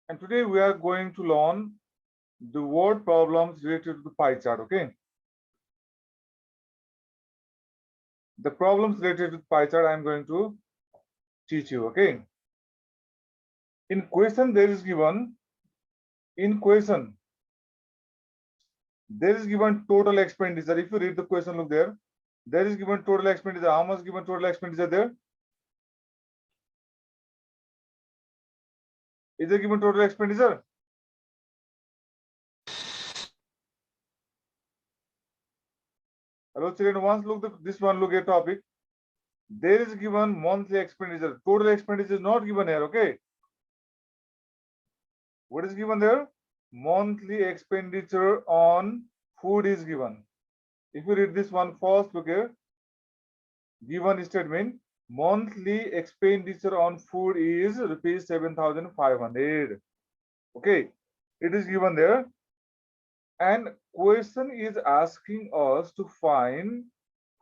And today we are going to learn the word problems related to the pie chart, okay? The problems related to the pie chart I am going to teach you, okay? In question there is given, there is given total expenditure. If you read the question, look there. There is given total expenditure. How much given total expenditure there? Is there given total expenditure? Hello children, once look this one, look at topic. There is given monthly expenditure. Total expenditure is not given here, okay? What is given there? Monthly expenditure on food is given. If you read this one first, look here. Given statement, monthly expenditure on food is rupees 7,500. Okay, it is given there. And question is asking us to find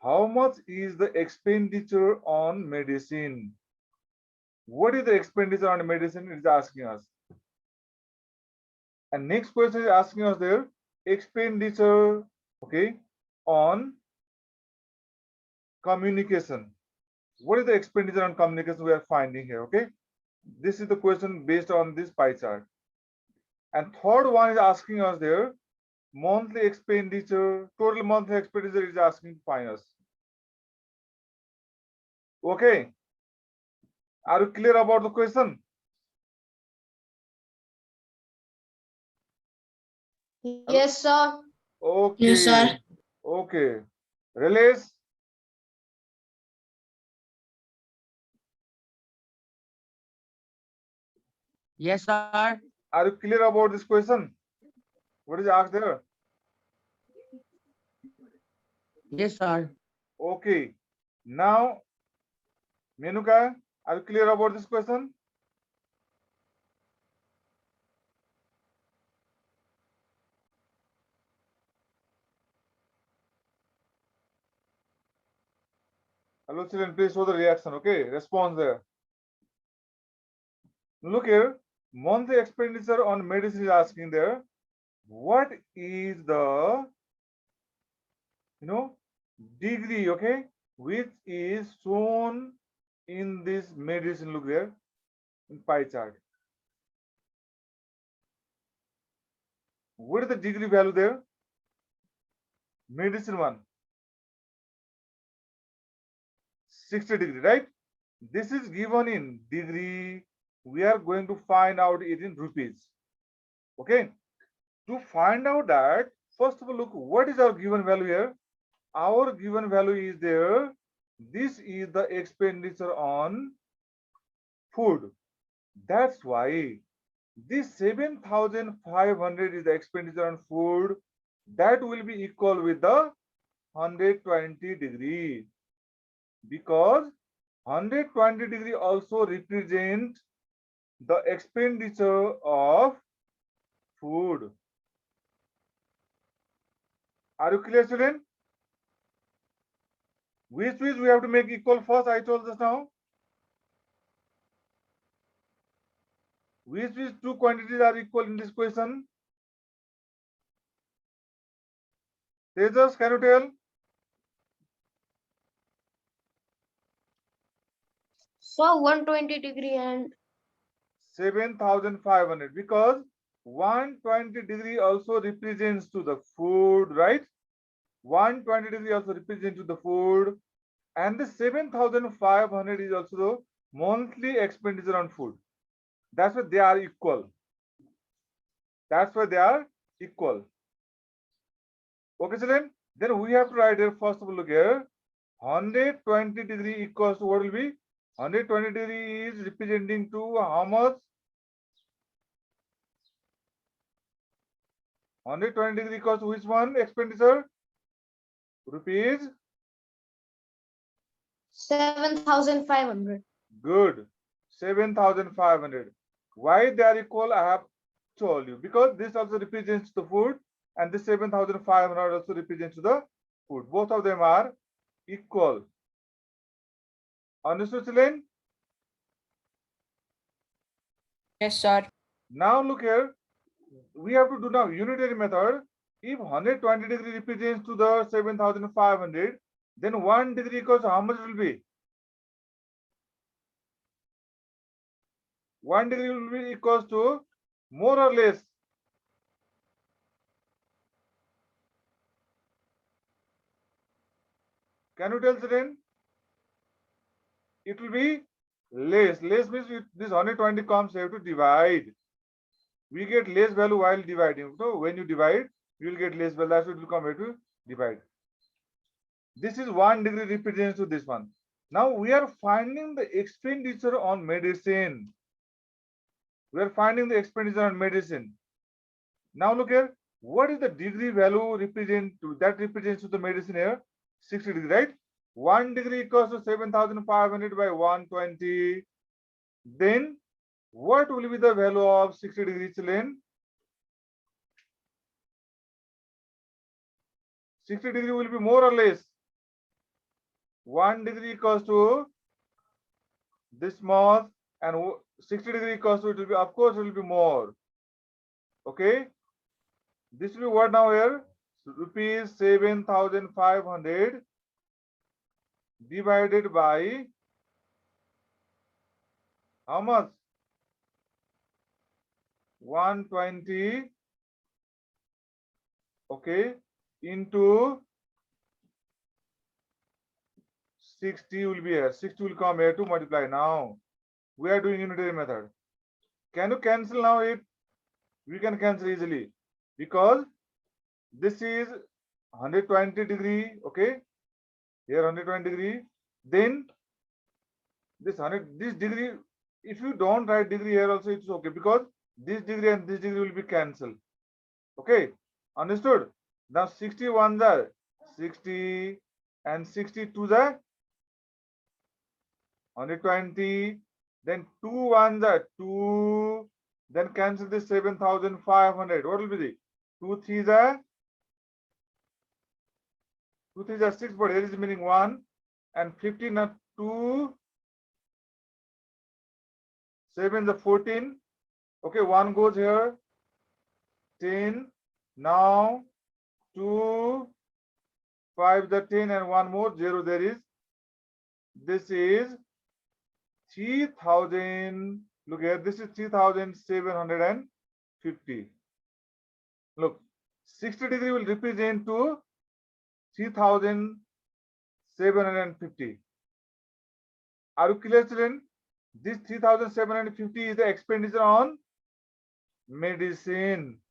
how much is the expenditure on medicine. What is the expenditure on medicine? It is asking us. And next question is asking us there, expenditure, okay, on communication. What is the expenditure on communication we are finding here, okay? This is the question based on this pie chart. And third one is asking us there, monthly expenditure, total monthly expenditure is asking to find us. Okay. Are you clear about the question? Yes, sir. Okay. Yes, sir. Okay. Release. Yes, sir. Are you clear about this question? What is asked there? Yes, sir. Okay. Now, Menuka, are you clear about this question? Hello, children, please show the reaction, okay? Response there. Look here, monthly expenditure on medicine is asking there. What is the, degree, okay, which is shown in this medicine, look there, in pie chart. What is the degree value there? Medicine one. 60 degree, right? This is given in degree. We are going to find out it in rupees. Okay. To find out that, first of all, look, what is our given value here? Our given value is there. This is the expenditure on food. That's why this 7,500 is the expenditure on food. That will be equal with the 120 degree, because 120 degree also represent the expenditure of food. Are you clear, student? Which we have to make equal first, I told just now. Which two quantities are equal in this question? Tejas, can you tell? So 120 degree and 7,500, because 120 degree also represents to the food, right? 120 degree also represents to the food, and the 7,500 is also the monthly expenditure on food. That's why they are equal. That's why they are equal. Okay, children. Then we have to write here, first of all, look here. 120 degree equals to what will be? 120 degree is representing to how much? 120 degree equals to which one expenditure? Rupees. 7,500. Good. 7,500. Why they are equal? I have told you, because this also represents the food, and this 7,500 also represents the food. Both of them are equal. Understood, children? Yes, sir. Now look here, we have to do now unitary method. If 120 degree represents to the 7500, then 1 degree equals to how much it will be? 1 degree will be equals to more or less. Can you tell, children? It will be less. Less means this 120 comes, you have to divide. We get less value while dividing. So when you divide, you will get less value. That's what will come here to divide. This is 1 degree represents to this one. Now we are finding the expenditure on medicine. We are finding the expenditure on medicine. Now look here. What is the degree value represent to that represents to the medicine here? 60 degree, right? 1 degree equals to 7500 by 120. Then what will be the value of 60 degrees, children? 60 degree will be more or less. 1 degree equals to this much, and 60 degree equals to, it will be, of course, it will be more. Okay. This will be what now here? Rupees 7500 divided by how much? 120. Okay. Into 60 will be here. 60 will come here to multiply. Now we are doing unitary method. Can you cancel now it? We can cancel easily because this is 120 degree. Okay. Here 120 degree. Then this degree, if you don't write degree here also, it's okay because this degree and this degree will be cancelled. Okay. Understood? Now 61 are 60 and 62 are 120. Then 2 1s are 2. Then cancel this 7500. What will be the 2 3s are 6, but here is meaning 1 and 15 are 2. 7 is 14. Okay, 1 goes here. 10. Now 2, 5 the 10 and 1 more 0 there is. This is 3000. Look here, this is 3750. Look, 60 degree will represent to 3750. Are you clear, children? This 3750 is the expenditure on medicine.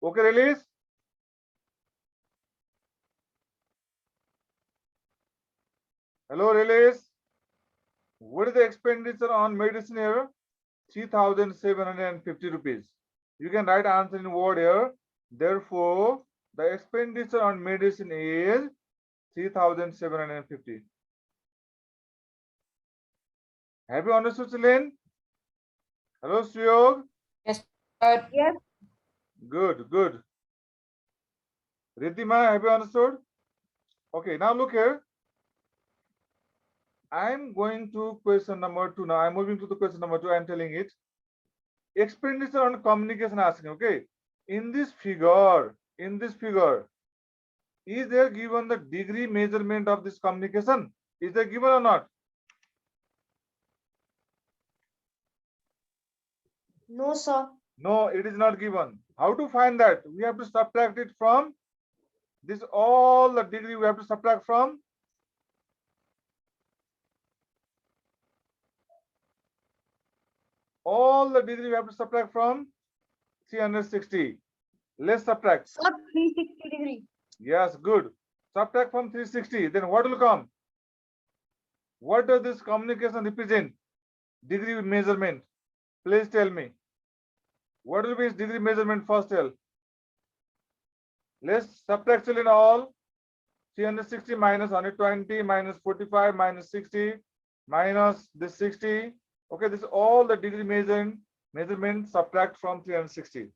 Okay, release. Hello, release. What is the expenditure on medicine here? 3750 rupees. You can write answer in word here. Therefore, the expenditure on medicine is 3750. Have you understood, children? Hello, Suyog. Yes, sir. Yes. Good, good. Riddhima, have you understood? Okay, now look here. I'm going to question number 2 now. I'm moving to the question number 2. I'm telling it. Expenditure on communication asking. Okay. In this figure, is there given the degree measurement of this communication? Is there given or not? No, sir. No, it is not given. How to find that? We have to subtract it from this, all the degree we have to subtract from all the degree we have to subtract from 360. Let's subtract. Sir, 360 degree. Yes, good. Subtract from 360. Then what will come? What does this communication represent? Degree measurement. Please tell me. What will be its degree measurement? First tell. Let's subtract in all. 360 minus 120 minus 45 minus 60 minus this 60. Okay, this is all the degree measurement subtract from 360.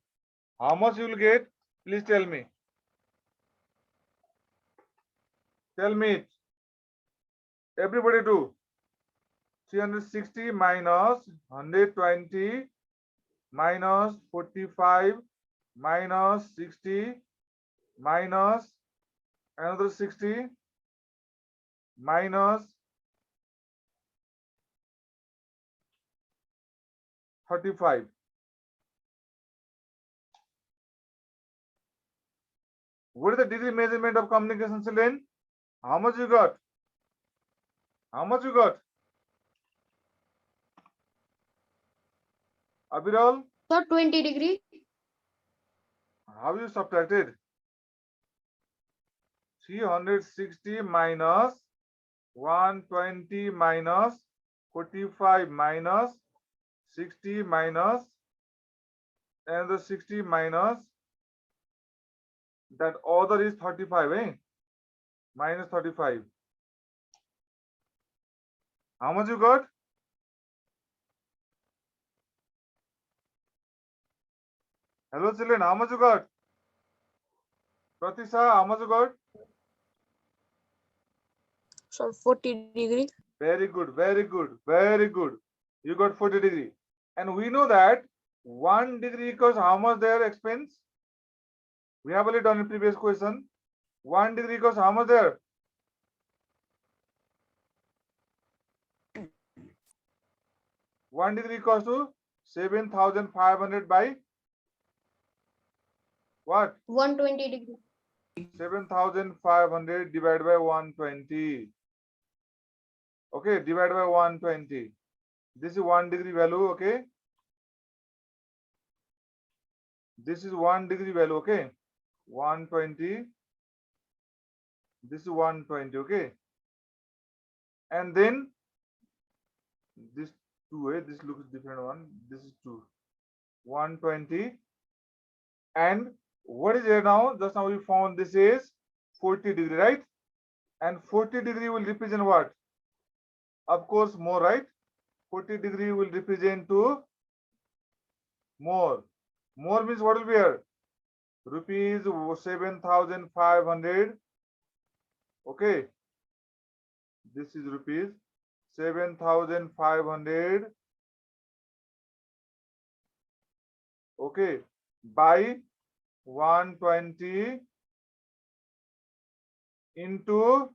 How much you will get? Please tell me. Tell me it. Everybody do. 360 minus 120 minus 45 minus 60 minus another 60 minus 35. What is the degree measurement of communication, children? How much you got? How much you got? Abiral, Sir, 20 degree. how you subtracted? 360 minus 120 minus 45 minus 60 minus another 60 minus that other is 35, eh? Minus 35. How much you got? Hello children, how much you got? Pratisha, how much you got? So 40 degree. Very good, very good, very good. You got 40 degree. And we know that 1 degree equals how much their expense? We have already done in previous question. 1 degree equals how much there? One degree equals to 7,500 by what? 120 degree. 7,500 divided by 120. Okay, divided by 120. This is 1 degree value, okay? This is 1 degree value, okay? 120. This is 120, okay? And then this 2, this looks different one. This is 2. 120. And what is here now? Just now we found this is 40 degree, right? And 40 degree will represent what? Of course, more, right? 40 degree will represent to more. More means what will be here? Rupees 7,500. Okay. This is rupees 7,500. Okay. By 120 into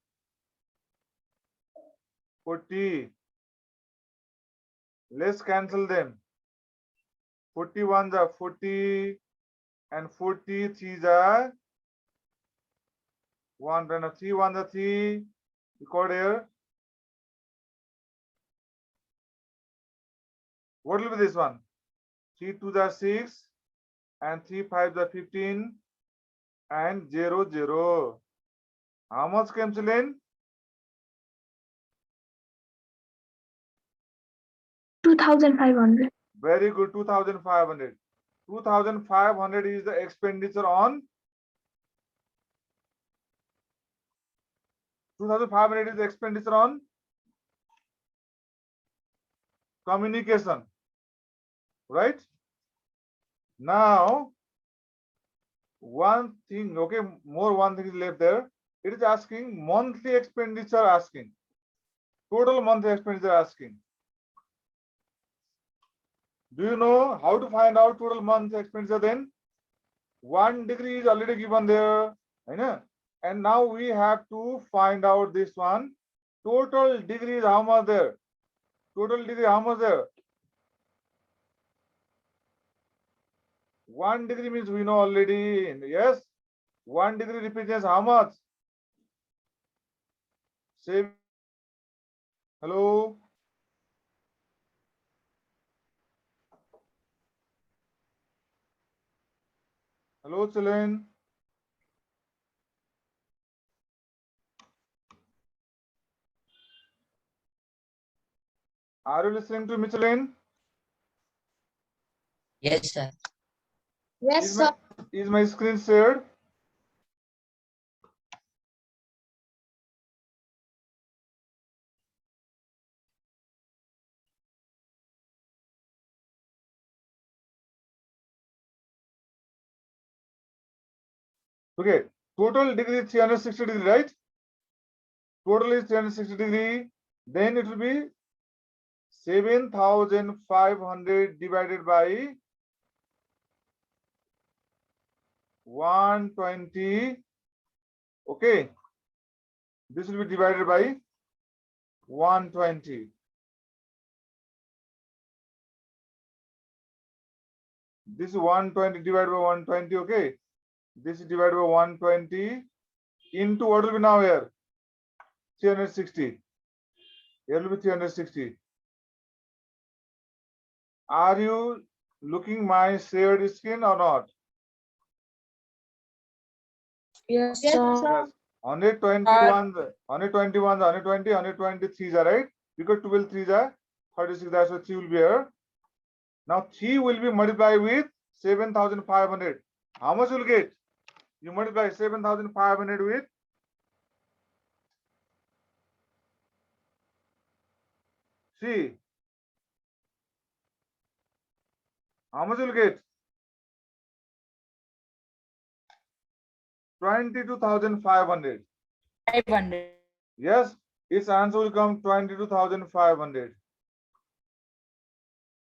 40. Let's cancel them. 41s are 40 and 43s are 1 and 3 1s are 3. Record here. What will be this one? 3 2s are 6 and 3 5s are 15 and 0 0. How much came in? 2,500. Very good, 2,500. 2,500 is the expenditure on 2,500 is the expenditure on communication, right? Now, one thing, okay, one thing is left there. It is asking monthly expenditure, asking total monthly expenditure, asking. Do you know how to find out total monthly expenditure then? 1 degree is already given there, right? And now we have to find out this one. Total degree is how much there? Total degree how much there? 1 degree means we know already. Yes. 1 degree represents how much? Say hello. Hello, children. Are you listening to me, children? Yes, sir. Yes, Is sir. my screen shared? Okay, total degree is 360 degree, right? Total is 360 degree. Then it will be 7,500 divided by 120. Okay, this will be divided by 120. This is 120 divided by 120. Okay, this is divided by 120 into what will be now here? 360. Here will be 360. Are you looking my shared screen or not? Yes, Yes, sir. sir. Yes. 121, 121, 120, 123 are right. Because 12 3s are 36. That's why 3 will be here. Now 3 will be multiplied with 7,500. How much you will get? You multiply 7,500 with C. How much you will get? 22,500. 500. Yes, its answer will come 22,500.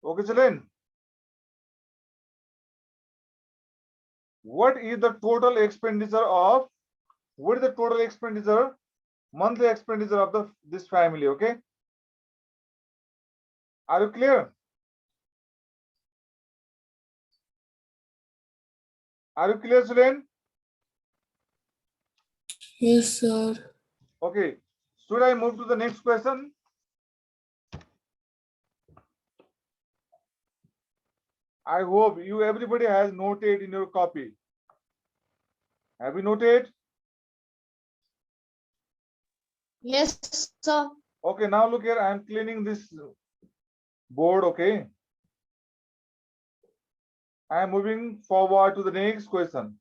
Okay, children. What is the total expenditure of? What is the total expenditure? Monthly expenditure of this family? Okay. Are you clear? Are you clear, children? Yes, sir. Okay. Should I move to the next question? I hope you everybody has noted in your copy. Have you noted? Yes, sir. Okay, now look here. I am cleaning this board. Okay. I am moving forward to the next question.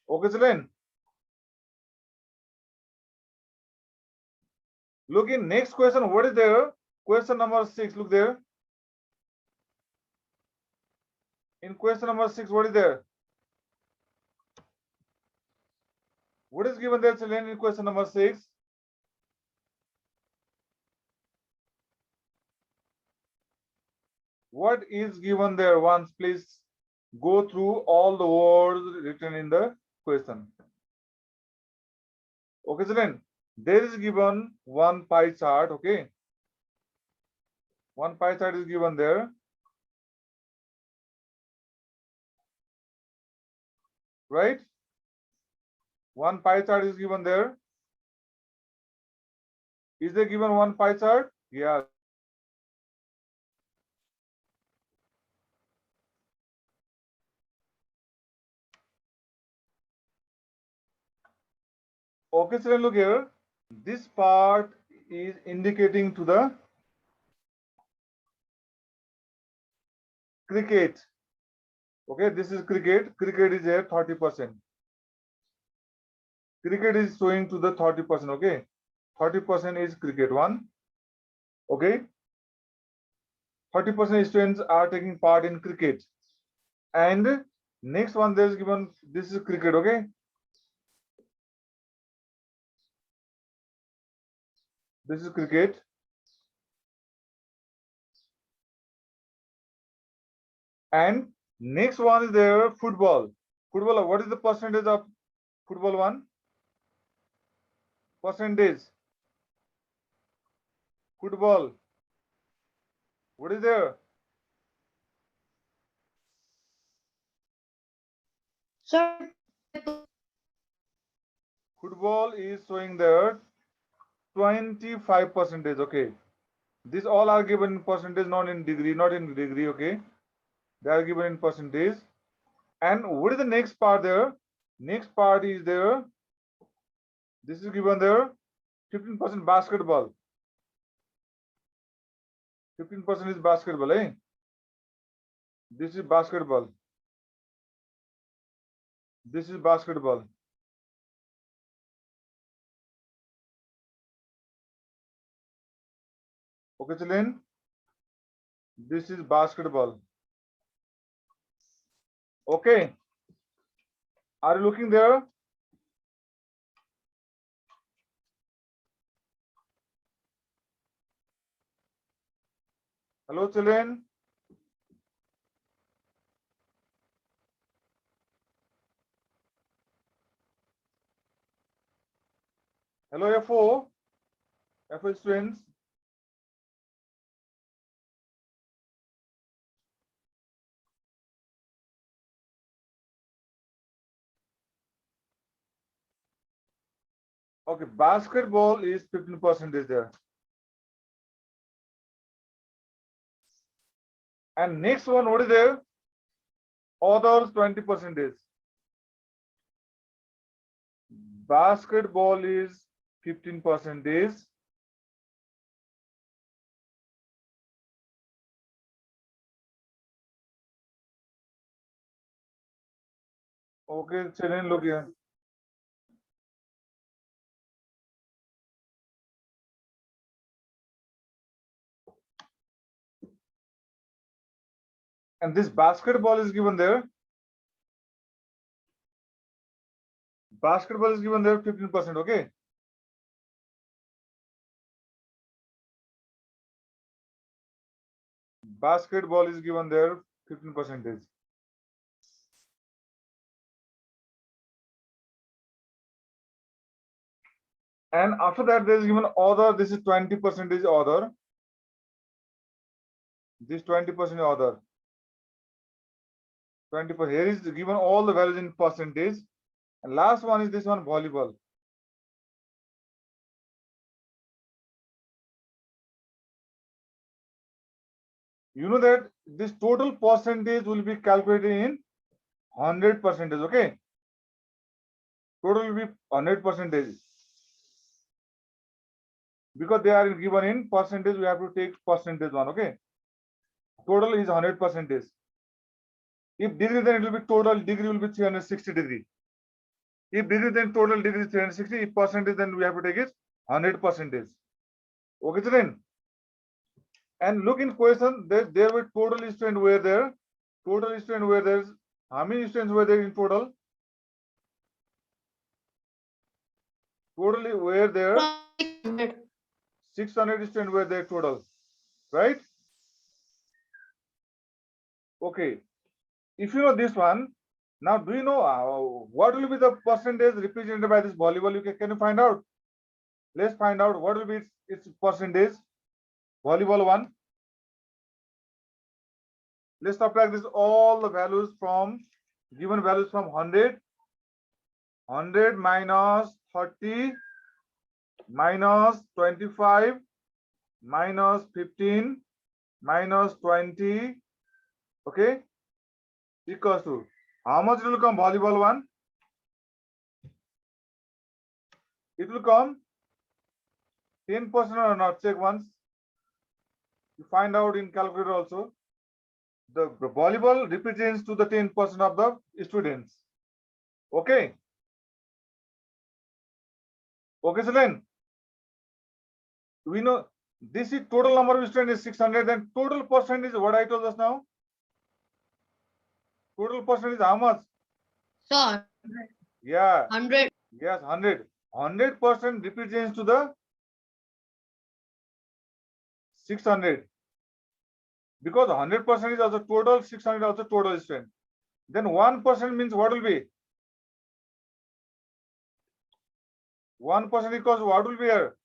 Okay, children. Look in next question. What is there? Question number 6. Look there. In question number 6, what is there? What is given there, children, in question number 6? What is given there? Once, please go through all the words written in the question. Okay, children. There is given one pie chart. Okay. One pie chart is given there. Right? One pie chart is given there. Is there given one pie chart? Yeah. Okay, children, look here. This part is indicating to the cricket. Okay, this is cricket. Cricket is here 30%. Cricket is showing to the 30%. Okay, 30% is cricket one. Okay, 30% students are taking part in cricket. And next one there is given, this is cricket. Okay, this is cricket. And next one is there football. Football, what is the percentage of football one? Percentage. Football. What is there? Sir, Football is showing there 25%. Okay. These all are given in percentage, not in degree, okay. They are given in percentage. And what is the next part there? Next part is there. This is given there. 15% basketball. 15% is basketball, eh? This is basketball. This is basketball. Okay, children. This is basketball. Okay. Are you looking there? Hello, children. Hello, FO students. Okay, basketball is 15% is there. And next one, what is there? Others 20% is. Basketball is 15% is. Okay, children, look here. And this basketball is given there. Basketball is given there 15%, okay? Basketball is given there 15%. And after that, there is given other. This is 20% other. This 20% other. 20%. Here is given all the values in percentage. And last one is this one, volleyball. You know that this total percentage will be calculated in 100%. Okay. Total will be 100%. Because they are given in percentage, we have to take percentage one. Okay. Total is 100%. If degree, then it will be total degree will be 360 degree. If degree, then total degree is 360. If percentage, then we have to take it 100%. Okay, children. And look in question, there were total students were there. Total students were there. How many students were there in total? Totally were there. 600 students were there total, right? Okay. If you know this one, now do you know what will be the percentage represented by this volleyball? Can you find out? Let's find out what will be its percentage. Volleyball one. Let's subtract this all the values from given values from 100. 100 minus 30 minus 25 minus 15 minus 20. Okay, equals to how much it will come? Volleyball one. It will come 10% or not. Check once. You find out in calculator also. The volleyball represents to the 10% of the students. Okay. Okay, children. We know this is total number of students is 600. Then total percent is what I told us now. Total percent is how much? Sir, Yeah. 100. Yes, 100. 100% represents to the 600. Because 100% is also total, 600 also total student. Then 1% means what will be? 1% equals what will be here?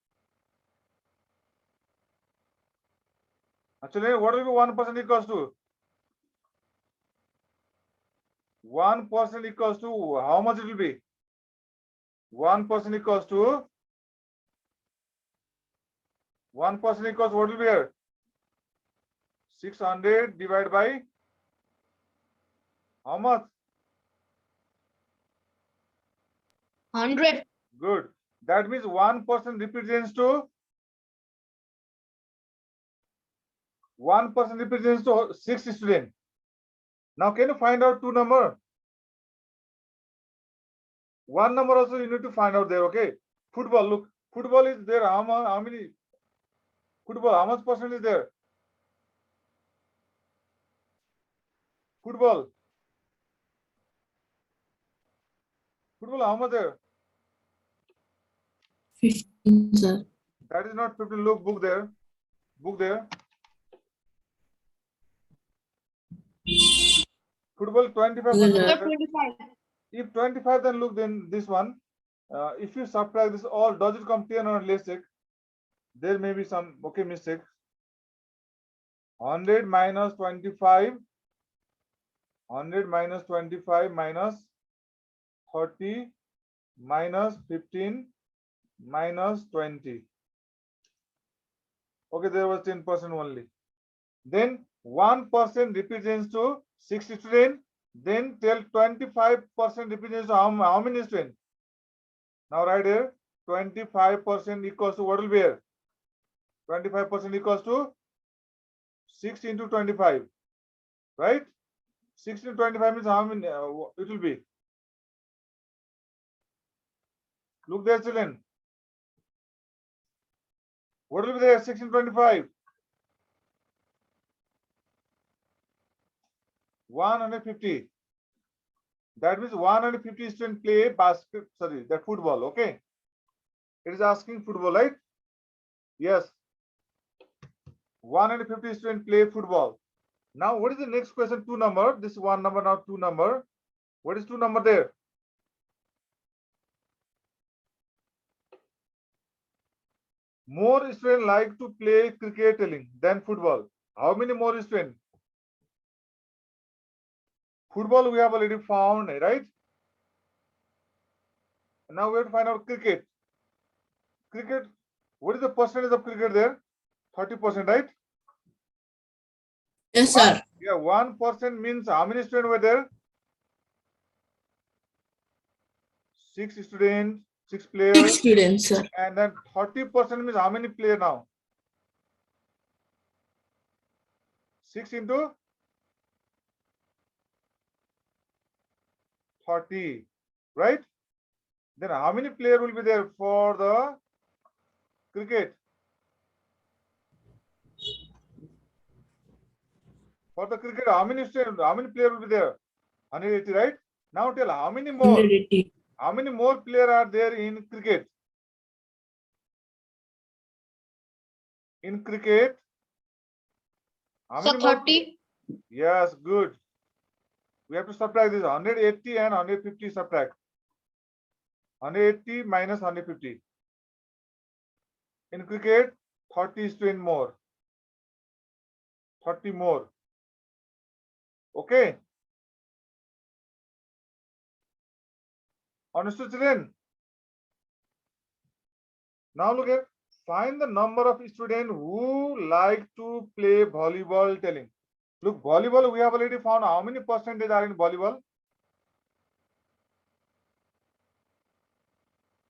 Actually, what will be 1% equals to? 1% equals to how much it will be? 1% equals to 1% equals what will be here? 600 divided by how much? 100. Good. That means 1% represents to 1% represents to 6 students. Now, can you find out two number? One number also you need to find out there. Okay. Football. Look, football is there. How many? Football. How much percent is there? Football. Football. How much there? 15, sir. That is not 15. Look, book there. Book there. Football 25%. Yes, Sir, sir. 25. If 25, then look, then this one. If you subtract this all, does it come 10 or less? There may be some mistake. 100 minus 25. 100 minus 25 minus 30 minus 15 minus 20. Okay, there was 10% only. Then 1% represents to 60 students. Then tell 25% represents to how many students? Now right here, 25% equals to what will be here? 25% equals to 6 into 25, right? 6 into 25 means how many? It will be. Look there, children. What will be there? 6 into 25. 150. That means 150 students play that football. Okay. It is asking football, right? Yes. 150 students play football. Now, what is the next question? 2 number. This is 1 number, now 2 number. What is 2 number there? More students like to play cricket than football. How many more students? Football we have already found, right? Now we have to find out cricket. Cricket, what is the percentage of cricket there? 30%, right? Yes, sir. Yeah, 1% means how many students were there? 6 students, 6 players. 6 students, sir. And then 30% means how many players now? 6 into 30, right? Then how many players will be there for the cricket? For the cricket, how many players will be there? 180, right? Now tell how many more? 180. How many more players are there in cricket? In cricket, how So many more? 30. Yes, good. We have to subtract this 180 and 150 subtract. 180 minus 150. In cricket, 30 students more. 30 more. Okay. Understood, children? Now look at, find the number of students who like to play volleyball telling. Look, volleyball, we have already found how many percentage are in volleyball?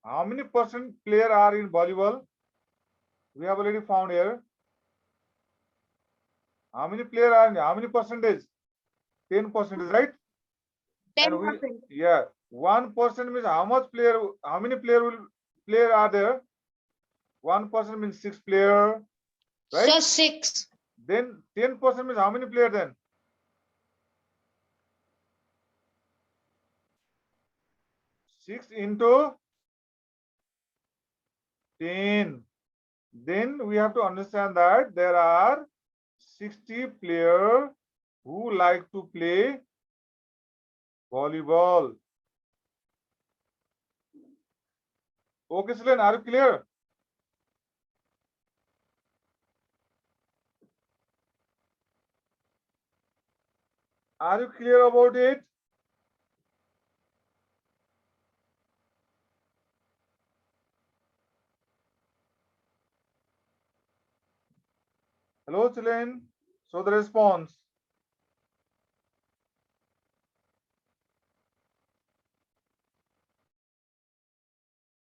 How many percent player are in volleyball? We have already found here. How many player are in, how many percentage? 10%, right? 10%. Yeah, 1% means how much player, how many player are there? 1% means 6 player, right? So 6. Then 10% means how many player then? 6 into 10. Then we have to understand that there are 60 players who like to play volleyball. Okay, children, are you clear? Are you clear about it? Hello, children. So the response.